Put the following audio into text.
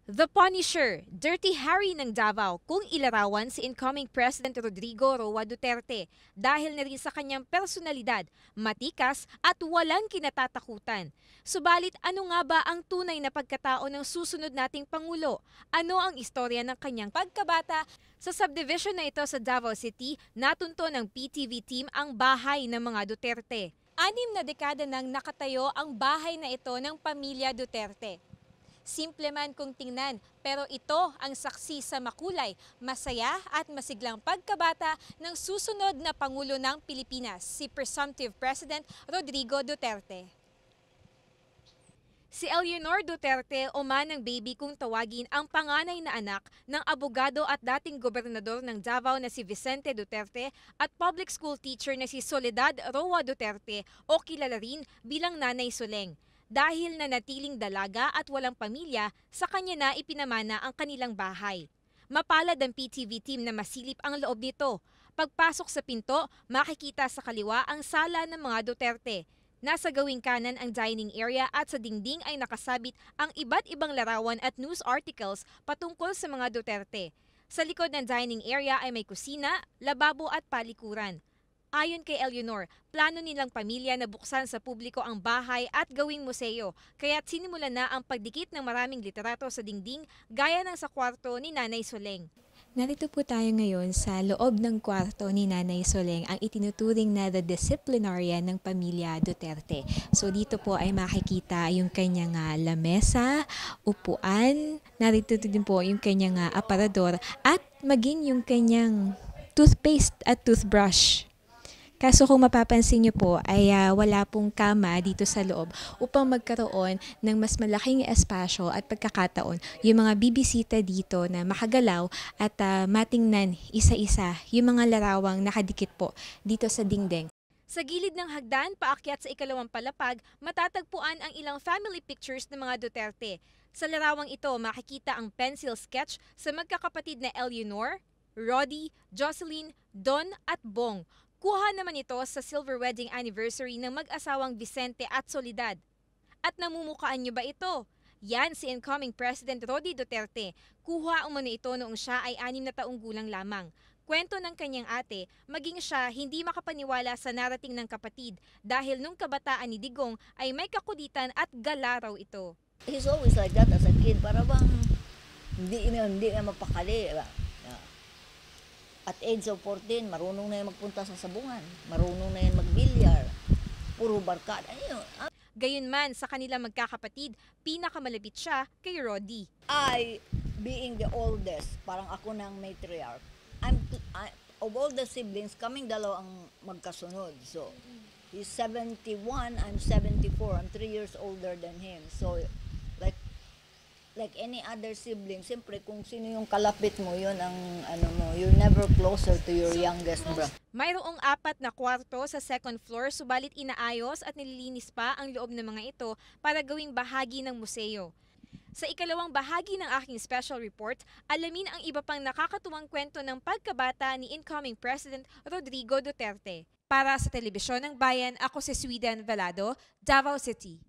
The Punisher, Dirty Harry ng Davao kung ilarawan si incoming President Rodrigo Roa Duterte dahil na rin sa kanyang personalidad, matikas at walang kinatatakutan. Subalit ano nga ba ang tunay na pagkatao ng susunod nating Pangulo? Ano ang istorya ng kanyang pagkabata? Sa subdivision na ito sa Davao City, natunto ng PTV team ang bahay ng mga Duterte. 6 na dekada nang nakatayo ang bahay na ito ng pamilya Duterte. Simple man kung tingnan, pero ito ang saksi sa makulay, masaya at masiglang pagkabata ng susunod na Pangulo ng Pilipinas, si Presumptive President Rodrigo Duterte. Si Eleanor Duterte o manang baby kung tawagin ang panganay na anak ng abogado at dating gobernador ng Davao na si Vicente Duterte at public school teacher na si Soledad Roa Duterte o kilala rin bilang Nanay Soleng. Dahil nanatiling dalaga at walang pamilya, sa kanya na ipinamana ang kanilang bahay. Mapalad ang PTV team na masilip ang loob nito. Pagpasok sa pinto, makikita sa kaliwa ang sala ng mga Duterte. Nasa gawing kanan ang dining area at sa dingding ay nakasabit ang iba't ibang larawan at news articles patungkol sa mga Duterte. Sa likod ng dining area ay may kusina, lababo at palikuran. Ayon kay Eleanor, plano nilang pamilya na buksan sa publiko ang bahay at gawing museo, kaya't sinimulan na ang pagdikit ng maraming literato sa dingding gaya ng sa kwarto ni Nanay Soleng. Narito po tayo ngayon sa loob ng kwarto ni Nanay Soleng, ang itinuturing na the disciplinarian ng pamilya Duterte. So dito po ay makikita yung kanyang lamesa, upuan, narito din po yung kanyang aparador at maging yung kanyang toothpaste at toothbrush. Kaso kung mapapansin niyo po ay wala pong kama dito sa loob upang magkaroon ng mas malaking espasyo at pagkakataon yung mga bibisita dito na makagalaw at matingnan isa-isa yung mga larawang nakadikit po dito sa dingding. Sa gilid ng hagdan, paakyat sa ikalawang palapag, matatagpuan ang ilang family pictures ng mga Duterte. Sa larawang ito, makikita ang pencil sketch sa magkakapatid na Eleanor, Roddy, Jocelyn, Don at Bong. Kuha naman ito sa silver wedding anniversary ng mag-asawang Vicente at Soledad. At namumukaan niyo ba ito? Yan si incoming President Rody Duterte. Kuha umano ito noong siya ay 6 na taong gulang lamang. Kwento ng kanyang ate, maging siya hindi makapaniwala sa narating ng kapatid dahil nung kabataan ni Digong ay may kakulitan at galaraw ito. He's always like that as a kid, para bang hindi na mapakali. At age of 14, marunong na yan magpunta sa sabungan. Marunong na yan magbilyar. Puro barkada. Gayunman, sa kanila magkakapatid, pinakamalapit siya kay Roddy. I, being the oldest, parang ako ng matriarch, of all the siblings, kaming dalawa ang magkasunod. So, he's 71, I'm 74. I'm 3 years older than him. So, like any other sibling, siyempre kung sino yung kalapit mo, yun ang you're never closer to your youngest brother. Mayroong 4 na kwarto sa second floor, subalit inaayos at nililinis pa ang loob ng mga ito para gawing bahagi ng museo. Sa ikalawang bahagi ng aking special report, alamin ang iba pang nakakatuwang kwento ng pagkabata ni incoming President Rodrigo Duterte. Para sa Telebisyon ng Bayan, ako si Sweden Velado, Davao City.